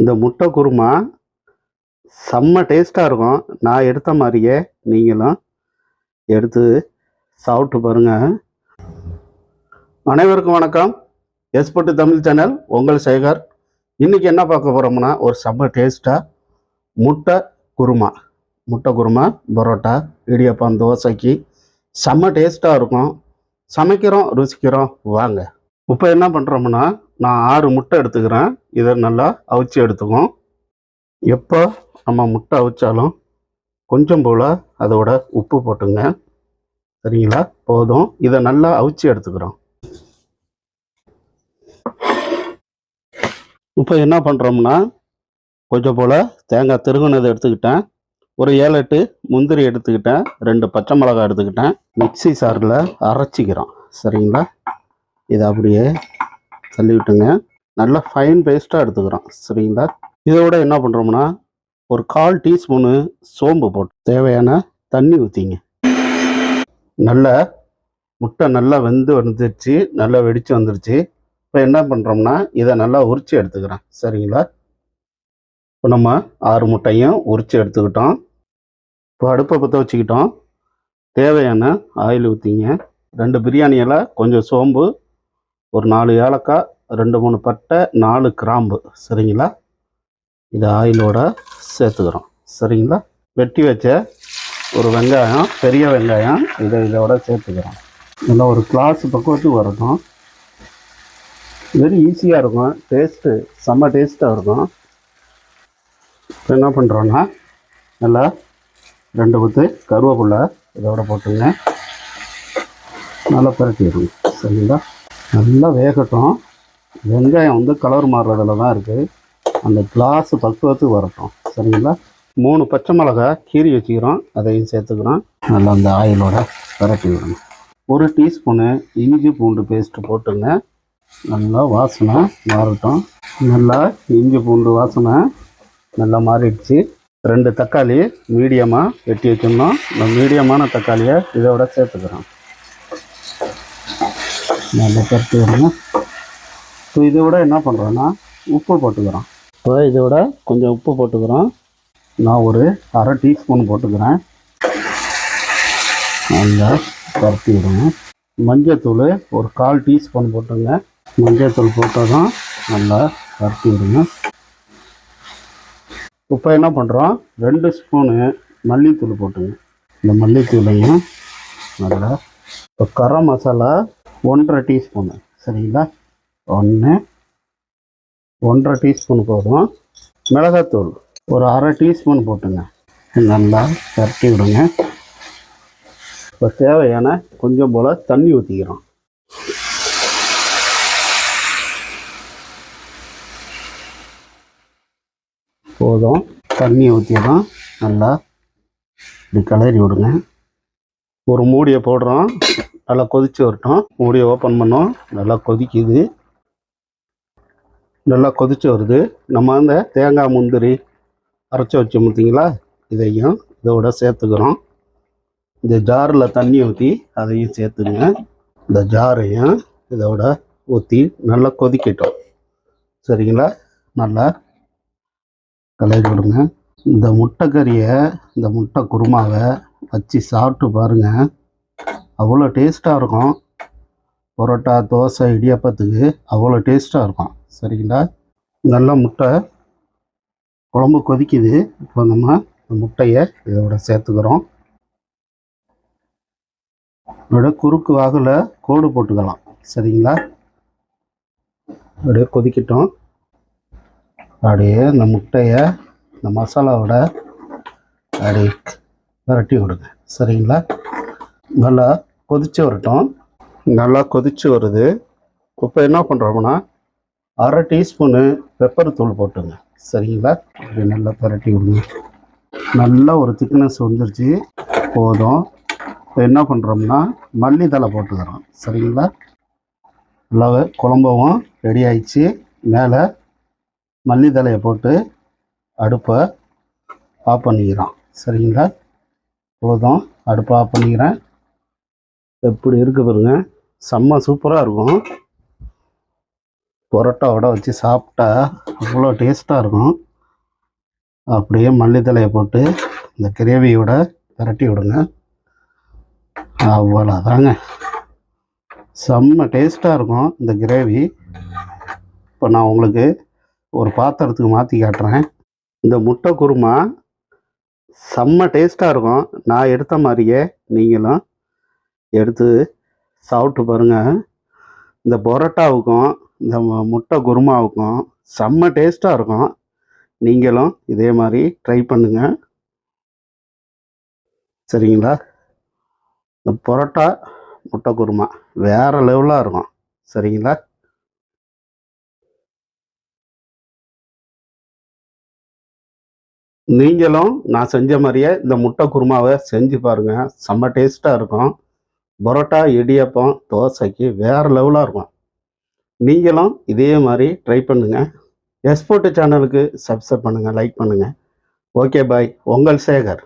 இந்த முட்டை குருமா செம்ம டேஸ்ட்டாக இருக்கும். நான் எடுத்த மாதிரியே நீங்களும் எடுத்து சாப்பிட்டு பாருங்கள். அனைவருக்கும் வணக்கம். எஸ்போர்ட் தமிழ் சேனல் உங்கள் சேகர். இன்றைக்கி என்ன பார்க்க போகிறோம்னா, ஒரு செம்ம டேஸ்ட்டாக முட்டை குருமா பரோட்டா, இடியப்பம், தோசைக்கு செம்ம டேஸ்ட்டாக இருக்கும். சமைக்கிறோம், ருசிக்கிறோம், வாங்க. இப்போ என்ன பண்ணுறோம்னா, நான் 6 முட்டை எடுத்துக்கிறேன். இதை நல்லா அவிச்சு எடுத்துக்குவோம். எப்போ நம்ம முட்டை அவிச்சாலும் கொஞ்சம் போல் அதோட உப்பு போட்டுங்க. சரிங்களா? போதும். இதை நல்லா அவிச்சு எடுத்துக்கிறோம். இப்போ என்ன பண்ணுறோம்னா, கொஞ்சம் போல் தேங்காய் திருகுனதை எடுத்துக்கிட்டேன். ஒரு 7-8 முந்திரி எடுத்துக்கிட்டேன். 2 பச்சை மிளகாய் எடுத்துக்கிட்டேன். மிக்சி சாரில் அரைச்சிக்கிறோம். சரிங்களா? இதை அப்படியே தள்ளி விட்டுங்க. நல்லா ஃபைன் பேஸ்ட்டாக எடுத்துக்கிறோம். சரிங்களா? இதோட என்ன பண்ணுறோம்னா, ஒரு 1/4 டீஸ்பூனு சோம்பு போட்டு தேவையான தண்ணி ஊற்றிங்க. நல்லா முட்டை நல்லா வெந்து வந்துருச்சு, நல்லா வெடித்து வந்துருச்சு. இப்போ என்ன பண்ணுறோம்னா, இதை நல்லா உரித்து எடுத்துக்கிறேன். சரிங்களா? இப்போ நம்ம 6 முட்டையும் உரித்து எடுத்துக்கிட்டோம். இப்போ அடுப்பை பற்ற வச்சுக்கிட்டோம். தேவையான ஆயில் ஊற்றிங்க. 2 பிரியாணி இலை, கொஞ்சம் சோம்பு, ஒரு 4 ஏலக்காய், 2-3 பட்டை, 4 கிராம்பு. சரிங்களா? இதை ஆயிலோட சேர்த்துக்கிறோம். சரிங்களா? வெட்டி வச்ச ஒரு வெங்காயம், பெரிய வெங்காயம், இதோட சேர்த்துக்கிறோம். நல்லா ஒரு கிளாஸ் பக்குவத்துக்கு வரட்டும். வெரி ஈஸியாக இருக்கும். டேஸ்ட்டு செம்ம டேஸ்ட்டாக இருக்கும். இப்போ என்ன பண்ணுறோன்னா, நல்லா 2 கொத்து கருவேப்பிலை இதோட போட்டுங்க. நல்லா பரட்டிடுங்க. சரிங்களா? நல்லா வேகட்டும். வெங்காயம் கலர் மாறுறதுல தான் இருக்குது. அந்த கிளாஸ் பக்குவத்துக்கு வரட்டும். சரிங்களா? 3 பச்சை மிளகாய் கீறி வச்சுக்கிறோம், அதையும் சேர்த்துக்கிறோம். நல்லா அந்த ஆயிலோட பரட்டி விடணும். 1 டீஸ்பூனு இஞ்சி பூண்டு பேஸ்ட்டு போட்டுங்க. நல்லா வாசனை மாறட்டும். நல்லா இஞ்சி பூண்டு வாசனை நல்லா மாறிடுச்சு. 2 தக்காளி மீடியமாக வெட்டி வச்சிடணும். இந்த மீடியமான தக்காளியை இதோட சேர்த்துக்கிறோம். நல்லா பரட்டி விடணும். இப்போ இதோட என்ன பண்ணுறோன்னா, உப்பு போட்டுக்கிறோம். இப்போ இதோட கொஞ்சம் உப்பு போட்டுக்கிறோம். நான் ஒரு 1/2 டீஸ்பூன் போட்டுக்கிறேன். நல்லா பரட்டி விடுங்க. மஞ்சத்தூள் ஒரு 1/4 டீஸ்பூன் போட்டுங்க. மஞ்சத்தூள் போட்டதும் நல்லா பரட்டி விடுங்க. இப்போ என்ன பண்ணுறோம், 2 ஸ்பூனு மல்லித்தூள் போட்டுங்க. இந்த மல்லித்தூளையும் நல்லா. இப்போ கரம் மசாலா 1/2 டீஸ்பூனு. சரிங்களா? 1/2 டீஸ்பூன் போதும். மிளகாத்தூள் ஒரு 1/2 டீஸ்பூன் போட்டுங்க. நல்லா பரட்டி விடுங்க. இப்போ தேவையான கொஞ்சம் போல் தண்ணி ஊற்றிக்கிறோம். போதும். தண்ணி ஊற்றிடும். நல்லா இப்படி கிளறி விடுங்க. ஒரு மூடியை போடுறோம். நல்லா கொதித்து வரட்டும். மூடியை ஓப்பன் பண்ணோம். நல்லா கொதிக்குது. நல்லா கொதித்து வருது. நம்ம அந்த தேங்காய் முந்திரி அரைச்சி வச்சு பார்த்தீங்களா, இதையும் இதோட சேர்த்துக்கிறோம். இந்த ஜாரில் தண்ணி ஊற்றி அதையும் சேர்த்துங்க. இந்த ஜாரையும் இதோட ஊற்றி நல்லா கொதிக்கட்டும். சரிங்களா? நல்லா கிளறி விடுங்க. இந்த முட்டைக்கறியை, இந்த முட்டை குருமாவை வச்சு சாப்பிட்டு பாருங்கள். அவ்வளோ டேஸ்ட்டாக இருக்கும். பரோட்டா, தோசை, இடியப்பத்துக்கு அவ்வளோ டேஸ்ட்டாக இருக்கும். சரிங்களா? நல்லா முட்டை குழம்பு கொதிக்குது. இப்போ நம்ம இந்த முட்டையை இதோட சேர்த்துக்கிறோம். இதோட குறுக்கு வாகில் கோடு போட்டுக்கலாம். சரிங்களா? அப்படியே கொதிக்கட்டும். அப்படியே இந்த முட்டையை இந்த மசாலாவோட அப்படியே விரட்டி விடுங்க. சரிங்களா? நல்லா கொதித்து வரட்டும். நல்லா கொதித்து வருது. இப்போ என்ன பண்ணுறோம்னா, 1/2 டீஸ்பூனு பெப்பர் தூள் போட்டுங்க. சரிங்களா? அப்படி நல்லா பரட்டி விடுங்க. நல்லா ஒரு திக்னஸ் வந்துருச்சு. போதும். இப்போ என்ன பண்ணுறோம்னா, மல்லி தழை போட்டுக்கிறோம். சரிங்களா? நல்லா குழம்பவும் ரெடி ஆயிடுச்சு. மேலே மல்லி தழையை போட்டு அடுப்பை ஆஃப் பண்ணிக்கிறோம். சரிங்களா? போதும். அடுப்பை ஆஃப் பண்ணிக்கிறேன். எப்படி இருக்குது பாருங்க. செம்ம சூப்பராக இருக்கும். பரோட்டாவோட வச்சு சாப்பிட்டா அவ்வளோ டேஸ்ட்டாக இருக்கும். அப்படியே மல்லித்தலையை போட்டு இந்த கிரேவியோட பிரட்டி விடுங்க. அவ்வளோதாங்க, செம்ம டேஸ்ட்டாக இருக்கும் இந்த கிரேவி. இப்போ நான் உங்களுக்கு ஒரு பாத்திரத்துக்கு மாற்றி காட்டுறேன். இந்த முட்டை குருமா செம்ம டேஸ்ட்டாக இருக்கும். நான் எடுத்த மாதிரியே நீங்களும் எடுத்து சாப்பிட்டு பாருங்கள். இந்த பரோட்டாவுக்கும் இந்த முட்டை குருமாவுக்கும் செம்ம டேஸ்ட்டாக இருக்கும். நீங்களும் இதே மாதிரி ட்ரை பண்ணுங்கள், சரிங்களா? இந்த பரோட்டா முட்டை குருமா வேறு லெவலாக இருக்கும், சரிங்களா? நீங்களும் நான் செஞ்ச மாதிரியே இந்த முட்டை குருமாவை செஞ்சு பாருங்கள், செம்ம டேஸ்ட்டாக இருக்கும். பரோட்டா, இடியப்பம், தோசைக்கு வேறு லெவலாக இருக்கும். நீங்களும் இதே மாதிரி ட்ரை பண்ணுங்கள். எஸ்போர்ட் சேனலுக்கு சப்ஸ்கிரைப் பண்ணுங்கள், லைக் பண்ணுங்கள். ஓகே பாய், உங்கள் சேகர்.